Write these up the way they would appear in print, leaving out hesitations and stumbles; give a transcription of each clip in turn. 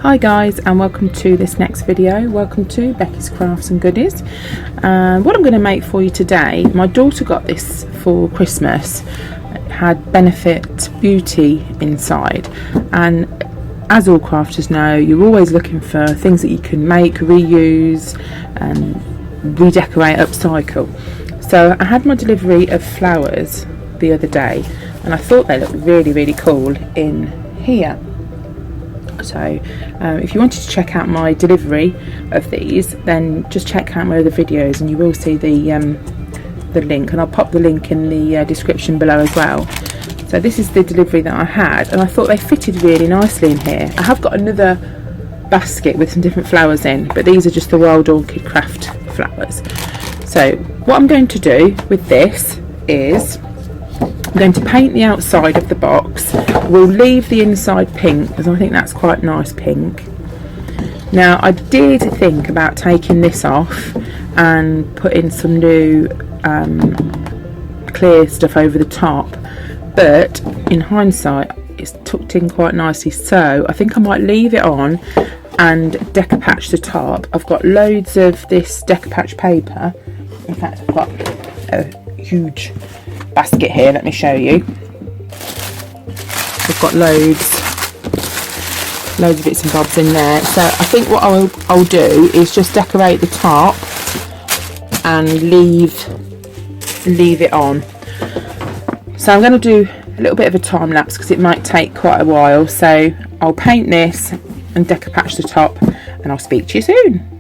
Hi guys, and welcome to this next video. Welcome to Becky's Crafts and Goodies. What I'm going to make for you today, my daughter got this for Christmas. It had Benefit Beauty inside, and as all crafters know, you're always looking for things that you can make, reuse and redecorate, upcycle. So I had my delivery of flowers the other day and I thought they looked really cool in here. So if you wanted to check out my delivery of these, then just check out my other videos and you will see the link, and I'll pop the link in the description below as well. So this is the delivery that I had, and I thought they fitted really nicely in here. I have got another basket with some different flowers in, but these are just the Wild Orchid Craft flowers. So what I'm going to do with this is I'm going to paint the outside of the box. We'll leave the inside pink because I think that's quite nice pink. Now I did think about taking this off and putting some new clear stuff over the top, but in hindsight it's tucked in quite nicely, so I think I might leave it on and deco patch the top. I've got loads of this deco patch paper. In fact, I've got a huge basket here, let me show you. We've got loads of bits and bobs in there, so I think what I'll do is just decorate the top and leave it on. So I'm going to do a little bit of a time lapse because it might take quite a while, so I'll paint this and deco patch the top and I'll speak to you soon.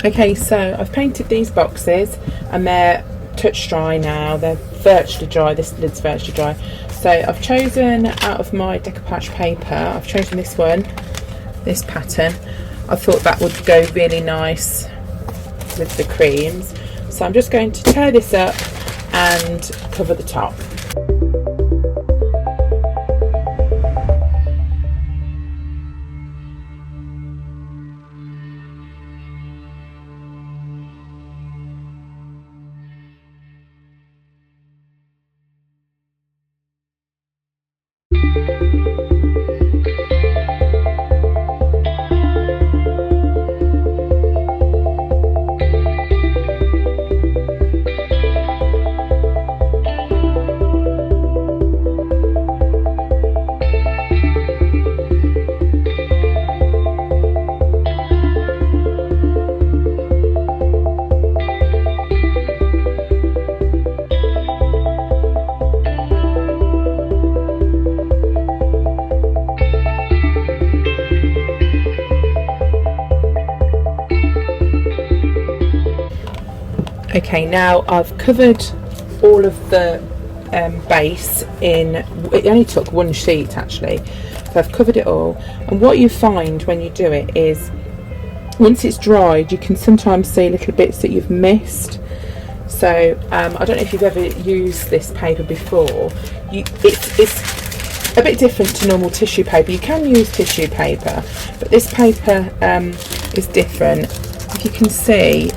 Okay, so I've painted these boxes and they're touch dry now. They're virtually dry, this lid's virtually dry. So I've chosen out of my decoupage paper, I've chosen this one, this pattern. I thought that would go really nice with the creams. So I'm just going to tear this up and cover the top. Okay, now I've covered all of the base in, it only took one sheet actually, so I've covered it all. And what you find when you do it is once it's dried you can sometimes see little bits that you've missed. So I don't know if you've ever used this paper before. It's a bit different to normal tissue paper. You can use tissue paper, but this paper is different. If you can see,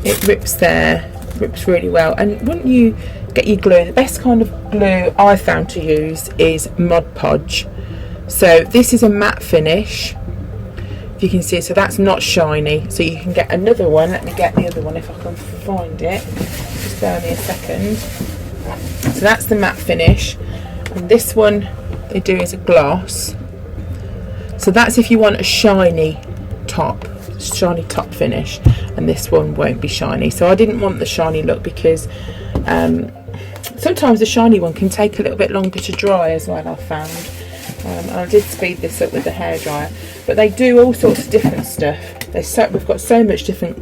it rips really well. And when you get your glue, the best kind of glue I found to use is Mod Podge. So this is a matte finish, if you can see, so that's not shiny. So you can get another one. Let me get the other one if I can find it. Just bear me a second. So that's the matte finish, and this one they do is a gloss. So that's if you want a shiny top finish, and this one won't be shiny. So I didn't want the shiny look because sometimes the shiny one can take a little bit longer to dry as well, I've found. And I did speed this up with the hairdryer, but they do all sorts of different stuff. We've got so much different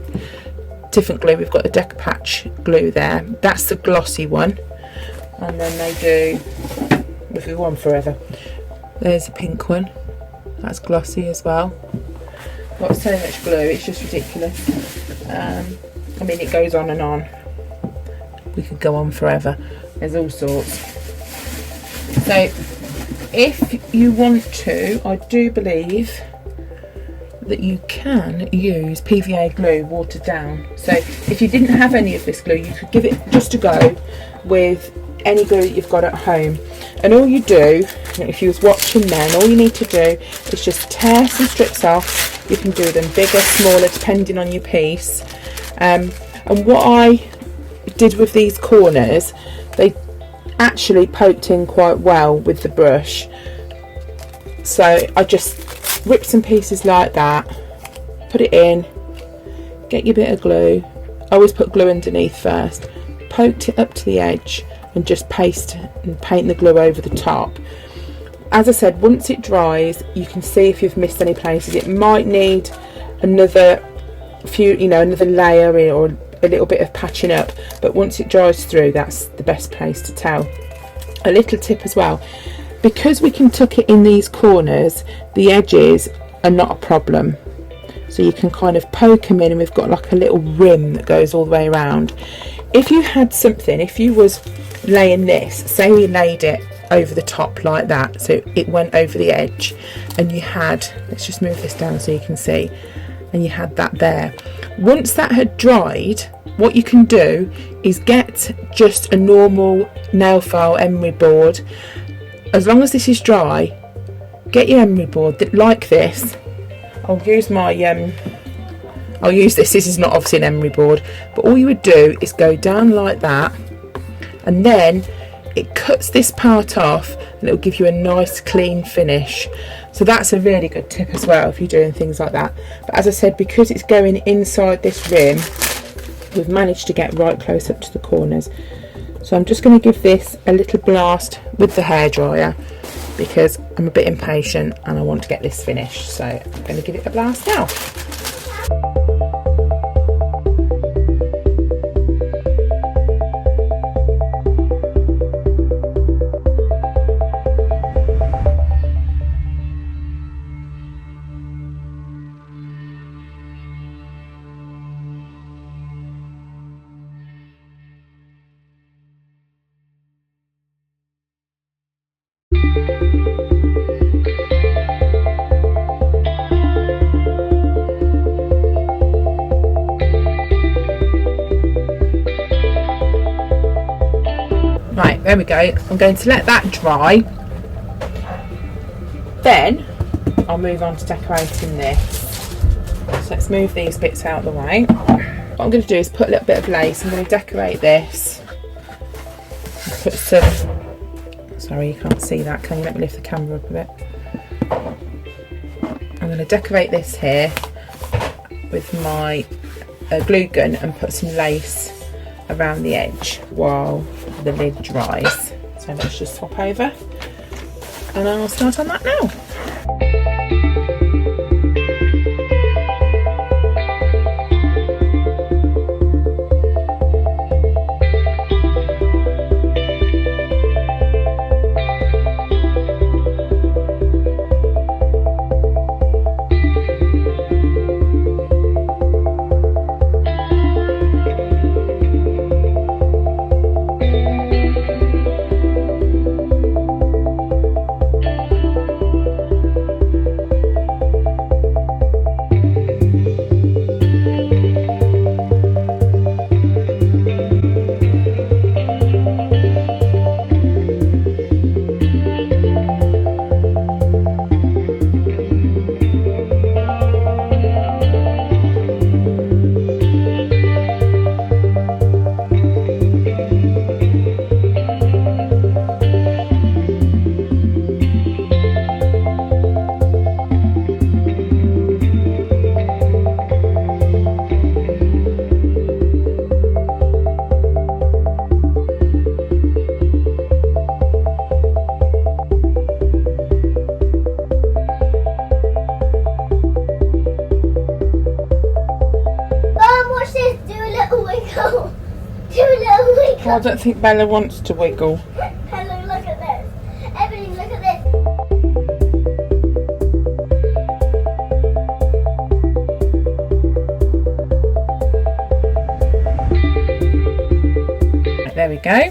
glue. We've got the Deca Patch glue there, that's the glossy one, and then they do with the one forever. There's a pink one, that's glossy as well. Got so much glue, it's just ridiculous. I mean, it goes on and on. We could go on forever. There's all sorts. So if you want to, I do believe that you can use PVA glue watered down. So if you didn't have any of this glue, you could give it just a go with any glue that you've got at home. And all you do, if you was watching then, all you need to do is just tear some strips off. You can do them bigger, smaller, depending on your piece. And what I did with these corners, they actually poked in quite well with the brush. So I just ripped some pieces like that, put it in, get your bit of glue. I always put glue underneath first, poked it up to the edge, and just paste and paint the glue over the top. As I said, once it dries, you can see if you've missed any places. It might need another few, another layer or a little bit of patching up, but once it dries through, that's the best place to tell. A little tip as well, because we can tuck it in these corners, the edges are not a problem. So you can kind of poke them in, and we've got like a little rim that goes all the way around. If you had something, if you was laying this, say we laid it over the top like that, so it went over the edge, and you had, let's just move this down so you can see, and you had that there. Once that had dried, what you can do is get just a normal nail file emery board. As long as this is dry, get your emery board like this. I'll use this. This is not obviously an emery board, but all you would do is go down like that, and then it cuts this part off, and it'll give you a nice clean finish. So that's a really good tip as well if you're doing things like that. But as I said, because it's going inside this rim, we've managed to get right close up to the corners. So I'm just going to give this a little blast with the hairdryer because I'm a bit impatient and I want to get this finished. So I'm going to give it a blast now. Right, there we go. I'm going to let that dry. Then I'll move on to decorating this. So let's move these bits out of the way. What I'm going to do is put a little bit of lace. I'm going to decorate this. Put some, sorry you can't see that, can you let me lift the camera up a bit? I'm going to decorate this here with my glue gun and put some lace around the edge while the lid dries. So let's just swap over and I'll start on that now. wiggle. Do a little wiggle. I don't think Bella wants to wiggle. Hello, look at this. Everybody, look at this. There we go.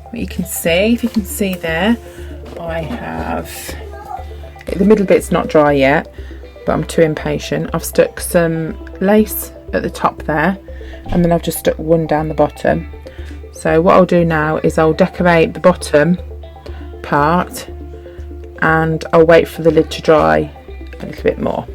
What you can see, if you can see there, I have, the middle bit's not dry yet, but I'm too impatient. I've stuck some lace at the top there, and then I've just stuck one down the bottom. So what I'll do now is I'll decorate the bottom part, and I'll wait for the lid to dry a little bit more.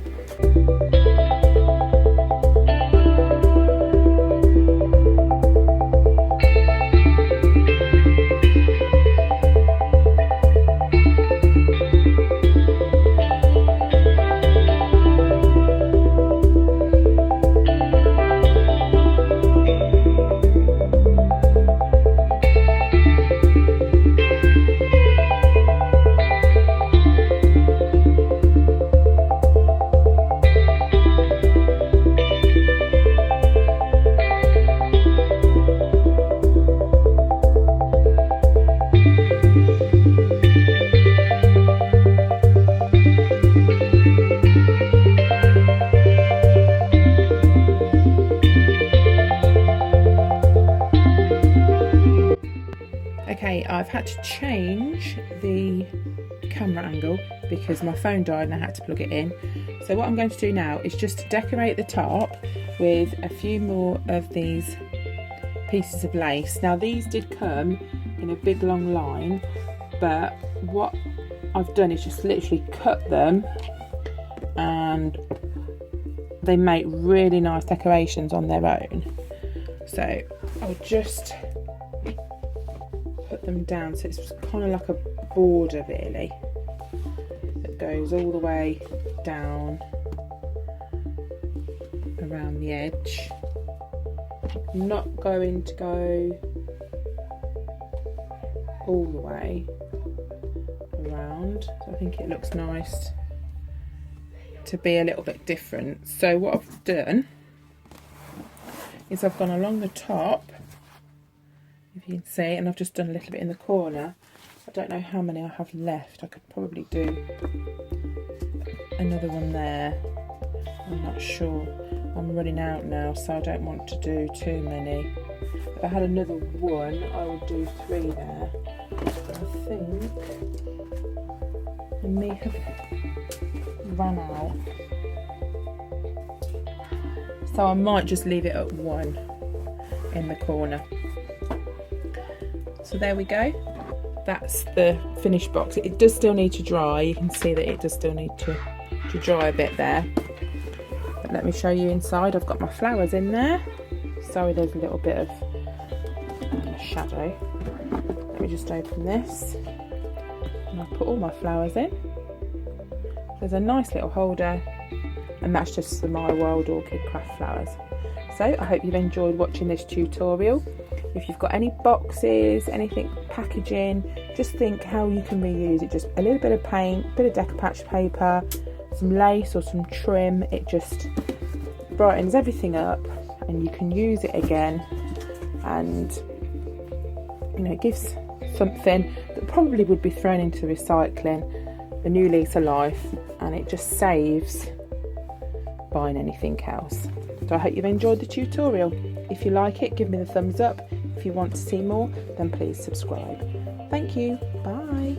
Okay, I've had to change the camera angle because my phone died and I had to plug it in. So what I'm going to do now is just to decorate the top with a few more of these pieces of lace. Now these did come in a big long line, but what I've done is just literally cut them, and they make really nice decorations on their own. So I'll just put them down so it's kind of like a border really that goes all the way down around the edge. I'm not going to go all the way around, so I think it looks nice to be a little bit different. So what I've done is I've gone along the top, if you can see, and I've just done a little bit in the corner. I don't know how many I have left. I could probably do another one there. I'm not sure. I'm running out now, so I don't want to do too many. If I had another one, I would do 3 there. But I think I may have run out. So I might just leave it at 1 in the corner. So there we go. That's the finished box. It does still need to dry. You can see that it does still need to dry a bit there. But let me show you inside. I've got my flowers in there. Sorry, there's a little bit of shadow. Let me just open this. And I'll put all my flowers in. There's a nice little holder. And that's just the My Wild Orchid craft flowers. So I hope you've enjoyed watching this tutorial. If you've got any boxes, anything packaging, just think how you can reuse it. Just a little bit of paint, a bit of Decopatch paper, some lace or some trim. It just brightens everything up and you can use it again, and you know, it gives something that probably would be thrown into recycling a new lease of life, and it just saves buying anything else. So I hope you've enjoyed the tutorial. If you like it, give me the thumbs up. If you want to see more, then please subscribe. Thank you. Bye.